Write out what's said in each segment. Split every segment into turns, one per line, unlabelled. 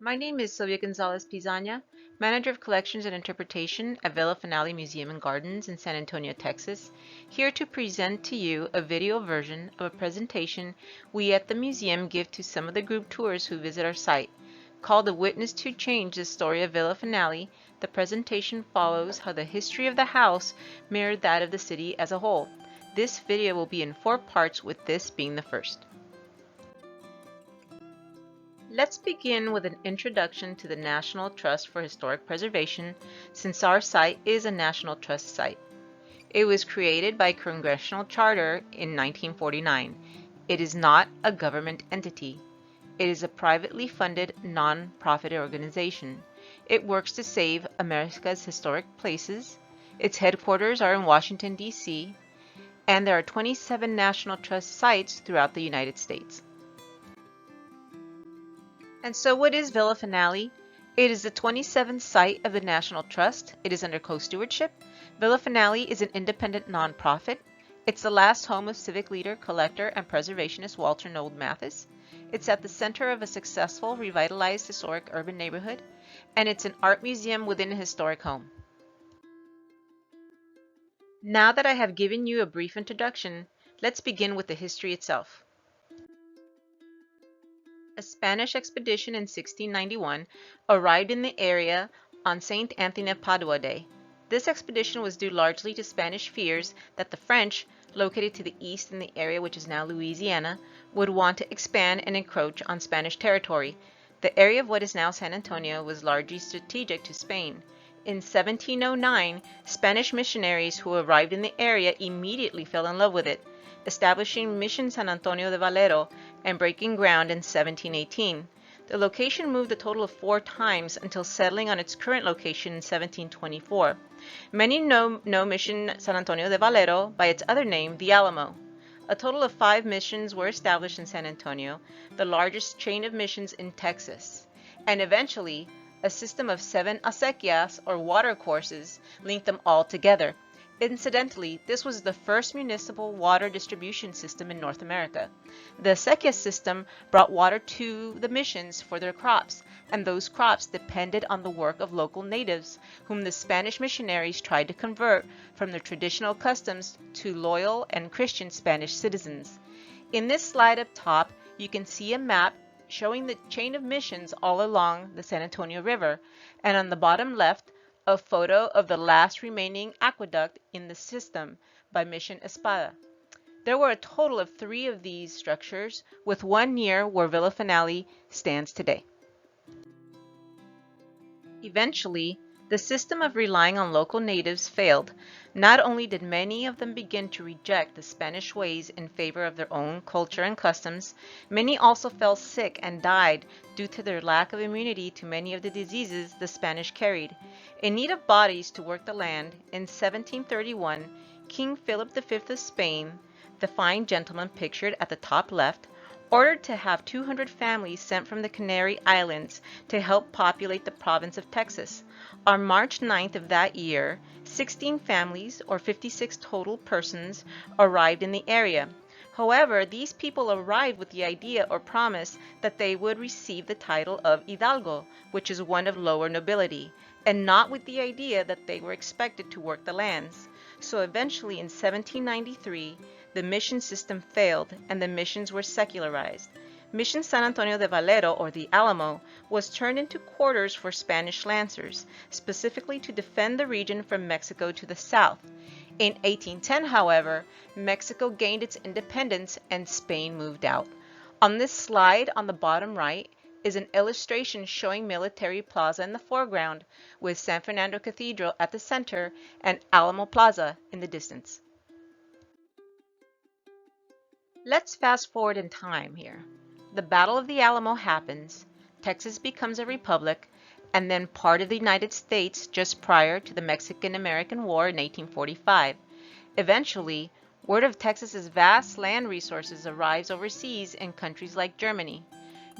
My name is Sylvia Gonzalez Pizana, Manager of Collections and Interpretation at Villa Finale Museum and Gardens in San Antonio, Texas, here to present to you a video version of a presentation we at the museum give to some of the group tours who visit our site. Called A Witness to Change, the Story of Villa Finale, the presentation follows how the history of the house mirrored that of the city as a whole. This video will be in 4 parts, with this being the first. Let's begin with an introduction to the National Trust for Historic Preservation, since our site is a National Trust site. It was created by Congressional Charter in 1949. It is not a government entity. It is a privately funded, non-profit organization. It works to save America's historic places. Its headquarters are in Washington, D.C., and there are 27 National Trust sites throughout the United States. And so what is Villa Finale? It is the 27th site of the National Trust. It is under co-stewardship. Villa Finale is an independent nonprofit. It's the last home of civic leader, collector, and preservationist Walter Noel Mathis. It's at the center of a successful, revitalized historic urban neighborhood, and it's an art museum within a historic home. Now that I have given you a brief introduction, let's begin with the history itself. A Spanish expedition in 1691 arrived in the area on St. Anthony of Padua Day. This expedition was due largely to Spanish fears that the French, located to the east in the area which is now Louisiana, would want to expand and encroach on Spanish territory. The area of what is now San Antonio was largely strategic to Spain. In 1709, Spanish missionaries who arrived in the area immediately fell in love with it, establishing Mission San Antonio de Valero and breaking ground in 1718. The location moved a total of 4 times until settling on its current location in 1724. Many know Mission San Antonio de Valero by its other name, the Alamo. A total of 5 missions were established in San Antonio, the largest chain of missions in Texas, and eventually a system of 7 acequias, or water courses, linked them all together. Incidentally, this was the first municipal water distribution system in North America. The acequia system brought water to the missions for their crops, and those crops depended on the work of local natives, whom the Spanish missionaries tried to convert from their traditional customs to loyal and Christian Spanish citizens. In this slide up top, you can see a map showing the chain of missions all along the San Antonio River, and on the bottom left, a photo of the last remaining aqueduct in the system by Mission Espada. There were a total of 3 of these structures, with one near where Villa Finale stands today. Eventually, the system of relying on local natives failed. Not only did many of them begin to reject the Spanish ways in favor of their own culture and customs, many also fell sick and died due to their lack of immunity to many of the diseases the Spanish carried. In need of bodies to work the land, in 1731, King Philip V of Spain, the fine gentleman pictured at the top left, ordered to have 200 families sent from the Canary Islands to help populate the province of Texas. On March 9th of that year, 16 families, or 56 total persons, arrived in the area. However, these people arrived with the idea or promise that they would receive the title of Hidalgo, which is one of lower nobility, and not with the idea that they were expected to work the lands. So eventually in 1793, the mission system failed and the missions were secularized. Mission San Antonio de Valero, or the Alamo, was turned into quarters for Spanish lancers, specifically to defend the region from Mexico to the south. In 1810, however, Mexico gained its independence and Spain moved out. On this slide on the bottom right is an illustration showing Military Plaza in the foreground, with San Fernando Cathedral at the center and Alamo Plaza in the distance. Let's fast forward in time here. The Battle of the Alamo happens, Texas becomes a republic, and then part of the United States just prior to the Mexican-American War in 1845. Eventually, word of Texas's vast land resources arrives overseas in countries like Germany.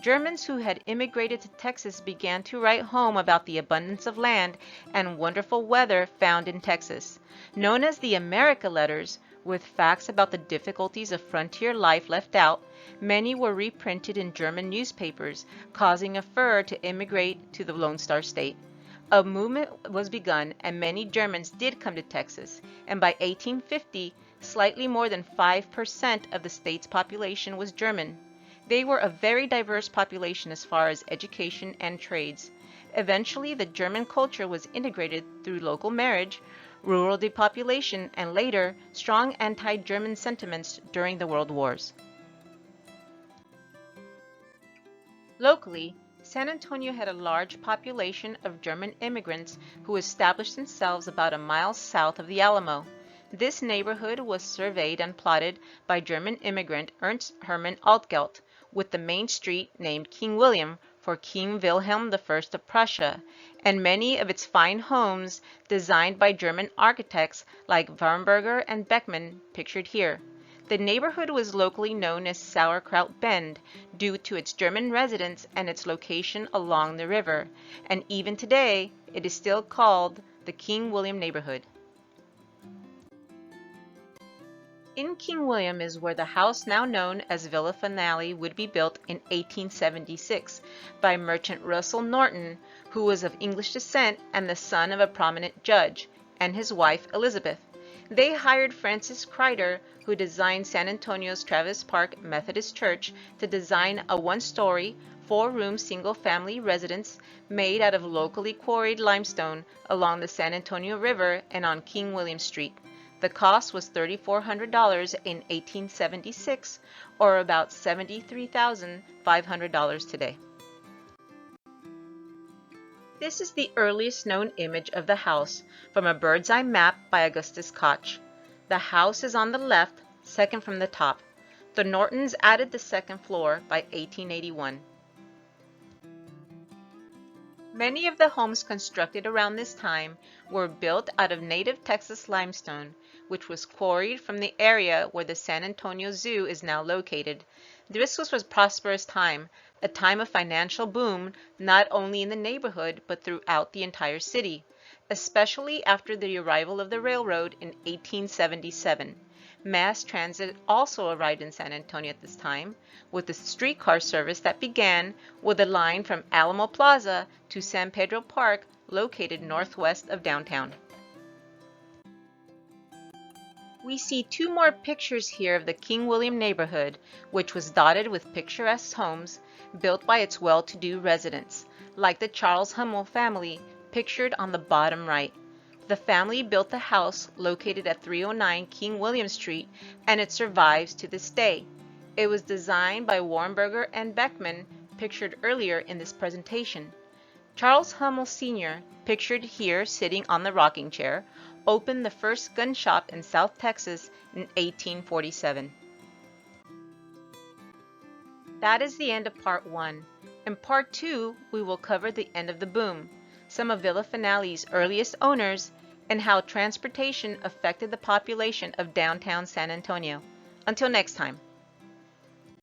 Germans who had immigrated to Texas began to write home about the abundance of land and wonderful weather found in Texas. Known as the America Letters, With facts about the difficulties of frontier life left out, many were reprinted in German newspapers, causing a furor to immigrate to the Lone Star State. A movement was begun, and many Germans did come to Texas, and by 1850, slightly more than 5% of the state's population was German. They were a very diverse population as far as education and trades. Eventually, the German culture was integrated through local marriage, rural depopulation, and later, strong anti-German sentiments during the World Wars. Locally, San Antonio had a large population of German immigrants who established themselves about a mile south of the Alamo. This neighborhood was surveyed and plotted by German immigrant Ernst Hermann Altgelt, with the main street named King William for King Wilhelm I of Prussia, and many of its fine homes designed by German architects like Warnberger and Beckmann pictured here. The neighborhood was locally known as Sauerkraut Bend due to its German residents and its location along the river, and even today it is still called the King William neighborhood. In King William is where the house now known as Villa Finale would be built in 1876 by merchant Russell Norton, who was of English descent and the son of a prominent judge, and his wife Elizabeth. They hired Francis Kreider, who designed San Antonio's Travis Park Methodist Church, to design a one-story, four-room single-family residence made out of locally quarried limestone along the San Antonio River and on King William Street. The cost was $3,400 in 1876, or about $73,500 today. This is the earliest known image of the house from a bird's eye map by Augustus Koch. The house is on the left, second from the top. The Nortons added the second floor by 1881. Many of the homes constructed around this time were built out of native Texas limestone, which was quarried from the area where the San Antonio Zoo is now located. This was a prosperous time, a time of financial boom not only in the neighborhood but throughout the entire city, especially after the arrival of the railroad in 1877. Mass transit also arrived in San Antonio at this time, with the streetcar service that began with a line from Alamo Plaza to San Pedro Park, located northwest of downtown. We see two more pictures here of the King William neighborhood, which was dotted with picturesque homes built by its well-to-do residents, like the Charles Hummel family, pictured on the bottom right. The family built the house located at 309 King William Street, and it survives to this day. It was designed by Warnberger and Beckmann, pictured earlier in this presentation. Charles Hummel Sr., pictured here sitting on the rocking chair, opened the first gun shop in South Texas in 1847. That is the end of Part 1. In Part 2, we will cover the end of the boom, some of Villa Finale's earliest owners, and how transportation affected the population of downtown San Antonio. Until next time.